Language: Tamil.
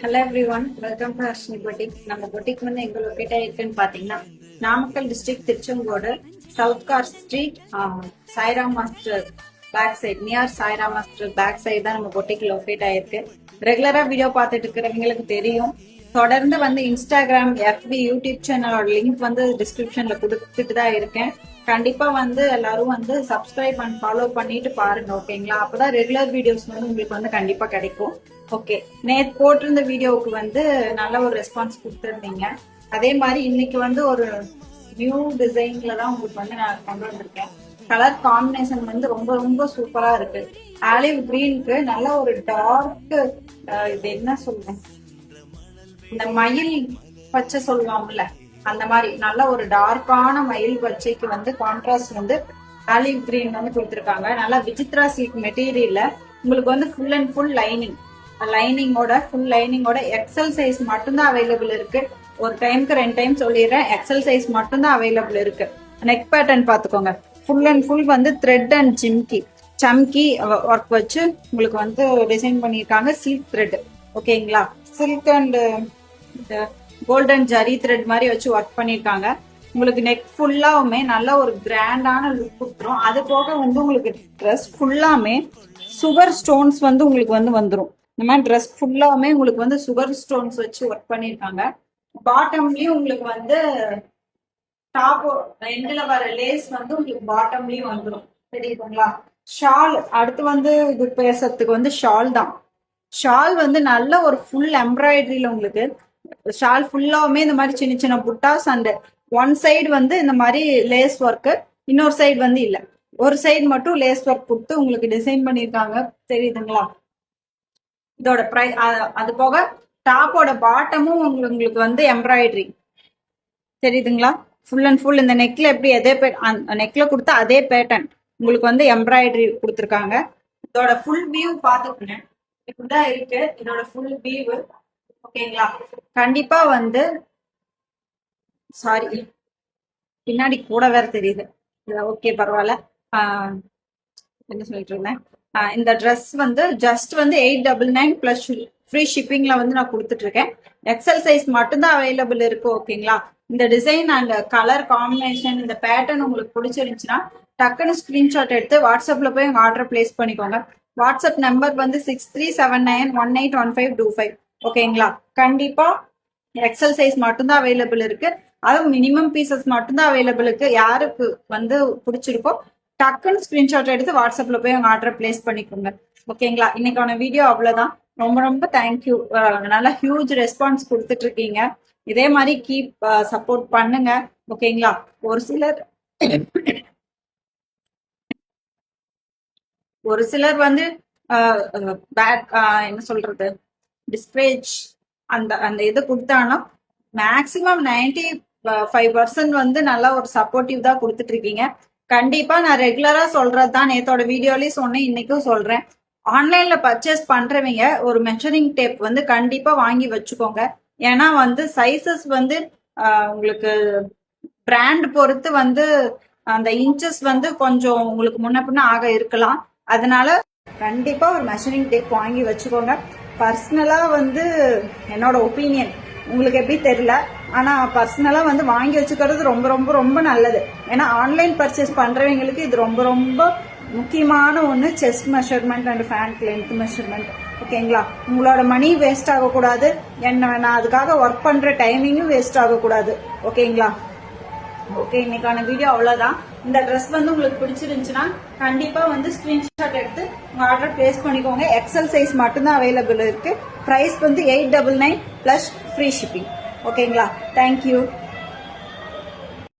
Hello every one, welcome to Harshini boutique. நம்ம பொட்டிக் வந்து எங்க லொக்கேட் ஆயிருக்குன்னு பாத்தீங்கன்னா Namakkal district Tiruchengode south car street Sairam master pack side, near Sairam master pack side தான் நம்ம பொட்டிக் லொக்கேட் ஆயிருக்கு. ரெகுலரா வீடியோ பார்த்துட்டு இருக்கிறவங்களுக்கு தெரியும். தொடர்ந்து வந்து இன்ஸ்டாகிராம், எஃபி, யூடியூப் சேனலோட லிங்க் வந்து டிஸ்கிரிப்ஷன்ல கொடுத்துட்டு தான் இருக்கேன். கண்டிப்பா வந்து எல்லாரும் வந்து சப்ஸ்கிரைப் அண்ட் ஃபாலோ பண்ணிட்டு பாருங்க, ஓகேங்களா? அப்பதான் ரெகுலர் வீடியோஸ் வந்து உங்களுக்கு வந்து கண்டிப்பா கிடைக்கும். ஓகே, நேற்று போட்டிருந்த வீடியோவுக்கு வந்து நல்ல ஒரு ரெஸ்பான்ஸ் கொடுத்துருந்தீங்க. அதே மாதிரி இன்னைக்கு வந்து ஒரு நியூ டிசைன்ல தான் உங்களுக்கு வந்து நான் கொண்டு வந்திருக்கேன். கலர் காம்பினேஷன் வந்து ரொம்ப ரொம்ப சூப்பரா இருக்கு. ஆலிவ் கிரீனுக்கு நல்ல ஒரு டார்க், இது என்ன சொல்றேன், இந்த மயில் பச்சை சொல்லுவாங்கல்ல, அந்த மாதிரி நல்ல ஒரு டார்க்கான மயில் பச்சைக்கு வந்து கான்ட்ராஸ்ட் வந்து ஆலிவ் கிரீன் வந்து கொடுத்துருக்காங்க. நல்லா விசித்ரா சில்க் மெட்டீரியல்ல உங்களுக்கு வந்து ஃபுல் அண்ட் ஃபுல் ஃபுல் லைனிங்கோட எக்ஸல் சைஸ் மட்டும்தான் அவைலபிள் இருக்கு. ஒரு டைமுக்கு 2 டைம் சொல்லிடுறேன், எக்ஸல் சைஸ் மட்டும்தான் அவைலபிள் இருக்கு. நெக் பேட்டர்ன் பாத்துக்கோங்க, ஃபுல் அண்ட் ஃபுல் வந்து த்ரெட் அண்ட் சம்கி ஒர்க் வச்சு உங்களுக்கு வந்து டிசைன் பண்ணியிருக்காங்க. சில்க் த்ரெட், ஓகேங்களா? சில்க் அண்ட் கோல்டன் ஜரி த்ரெட் மாதிரி வச்சு ஒர்க் பண்ணிருக்காங்க. உங்களுக்கு நெக் ஃபுல்லாவுமே நல்ல ஒரு கிராண்டான லுக் கொடுத்துரும். அது போக வந்து உங்களுக்கு ட்ரெஸ் ஃபுல்லாமே சுகர் ஸ்டோன்ஸ் வந்து உங்களுக்கு வந்து வந்துடும். இந்த மாதிரி ட்ரெஸ் ஃபுல்லாவுமே உங்களுக்கு வந்து சுகர் ஸ்டோன்ஸ் வச்சு ஒர்க் பண்ணிருக்காங்க. பாட்டம்லயும் உங்களுக்கு வந்து டாப் எண்ட்ல வர லேஸ் வந்து உங்களுக்கு பாட்டம்லயும் வந்துடும், தெரியுதுங்களா? ஷால் அடுத்து வந்து இது பேசுறதுக்கு வந்து ஷால் தான். ஷால் வந்து நல்ல ஒரு ஃபுல் எம்ப்ராய்டரியில உங்களுக்கு ஷால் ஃபுல்லாவுமே இந்த மாதிரி சின்ன சின்ன புட்டாஸ் அண்ட் ஒன் சைடு வந்து இந்த மாதிரி லேஸ் ஒர்க்கு, இன்னொரு சைடு வந்து இல்ல, ஒரு சைடு மட்டும் லேஸ் ஒர்க் கொடுத்து உங்களுக்கு டிசைன் பண்ணிருக்காங்க, தெரியுதுங்களா? இதோட அது போக டாப்போட பாட்டமும் உங்களுக்கு வந்து எம்ப்ராய்டரி, தெரியுதுங்களா? ஃபுல் அண்ட் ஃபுல் இந்த நெக்ல எப்படி அதே நெக்ல கொடுத்தா அதே பேட்டர்ன் உங்களுக்கு வந்து எம்ப்ராய்டரி கொடுத்துருக்காங்க. இதோட ஃபுல் வியூ பாத்துக்கோங்க, இப்படிதான் இருக்கு இதோட ஃபுல் வியூ, ஓகேங்களா? கண்டிப்பா வந்து சாரி, பின்னாடி கூட வேற தெரியுது, ஓகே பரவாயில்ல. என்ன சொல்லிட்டு இருந்தேன், இந்த ட்ரெஸ் வந்து ஜஸ்ட் வந்து 899 பிளஸ் ஃப்ரீ ஷிப்பிங்ல வந்து நான் கொடுத்துட்டு இருக்கேன். எக்ஸல் சைஸ் மட்டும்தான் அவைலபிள் இருக்கு, ஓகேங்களா? இந்த டிசைன் அண்ட் கலர் காம்பினேஷன், இந்த பேட்டர்ன் உங்களுக்கு பிடிச்சிருந்துச்சுன்னா டக்குன்னு ஸ்கிரீன்ஷாட் எடுத்து வாட்ஸ்அப்ல போய் உங்க ஆர்டர் பிளேஸ் பண்ணிக்கோங்க. வாட்ஸ்அப் நம்பர் வந்து 6379181525, ஓகேங்களா? கண்டிப்பா எக்ஸல் சைஸ் மட்டும்தான் அவைலபிள் இருக்கு. அதுவும் மினிமம் பீசஸ் மட்டும்தான் அவைலபிள் இருக்கு. யாருக்கு வந்து பிடிச்சிருக்கோ டக்குன்னு ஸ்கிரீன்ஷாட் எடுத்து வாட்ஸ்அப்ல போய் உங்க ஆர்டர் பிளேஸ் பண்ணிக்கோங்க, ஓகேங்களா? இன்னைக்கான வீடியோ அவ்வளவுதான். ரொம்ப ரொம்ப தேங்க்யூ. நல்லா ஹியூஜ் ரெஸ்பான்ஸ் கொடுத்துட்டு இருக்கீங்க. இதே மாதிரி கீப் சப்போர்ட் பண்ணுங்க, ஓகேங்களா? ஒரு சிலர் வந்து பேட், என்ன சொல்றது, டிஸ்கரேஜ் அந்த அந்த இதை கொடுத்தாங்கன்னா மேக்சிமம் 95% வந்து நல்லா ஒரு சப்போர்ட்டிவ் தான் கொடுத்துட்டு இருக்கீங்க. கண்டிப்பா நான் ரெகுலரா சொல்றது தான், நேத்தோட வீடியோலயும் சொன்னேன், இன்னைக்கும் சொல்றேன். ஆன்லைன்ல பர்ச்சேஸ் பண்றவங்க ஒரு மெஷரிங் டேப் வந்து கண்டிப்பா வாங்கி வச்சுக்கோங்க. ஏன்னா வந்து சைசஸ் வந்து உங்களுக்கு பிராண்ட் பொறுத்து வந்து அந்த இன்ச்சஸ் வந்து கொஞ்சம் உங்களுக்கு முன்ன பின்ன ஆக இருக்கலாம். அதனால கண்டிப்பா ஒரு மெஷரிங் டேப் வாங்கி வச்சுக்கோங்க. பர்சனலா வந்து என்னோட ஒப்பீனியன், உங்களுக்கு எப்படி தெரியல, ஆனா பர்சனலா வந்து வாங்கி வச்சுக்கிறது ரொம்ப ரொம்ப ரொம்ப நல்லது. ஏன்னா ஆன்லைன் பர்ச்சேஸ் பண்றவங்களுக்கு இது ரொம்ப ரொம்ப முக்கியமான ஒன்று. Chest measurement and pant length measurement, ஓகேங்களா? உங்களோட மணி வேஸ்ட் ஆகக்கூடாது, என்ன நான் அதுக்காக ஒர்க் பண்ற டைமிங்கும் வேஸ்ட் ஆகக்கூடாது, ஓகேங்களா? ஓகே, இன்னைக்கான வீடியோ அவ்வளவுதான். இந்த ட்ரெஸ் வந்து உங்களுக்கு பிடிச்சிருந்துச்சுன்னா கண்டிப்பா வந்து ஸ்கிரீன்ஷாட் எடுத்து உங்க ஆர்டர் பிளேஸ் பண்ணிக்கோங்க. எக்ஸல் சைஸ் மட்டும்தான் அவைலபிள் இருக்கு. பிரைஸ் வந்து 899 பிளஸ் ஃப்ரீ ஷிப்பிங், ஓகேங்களா? தேங்க்யூ.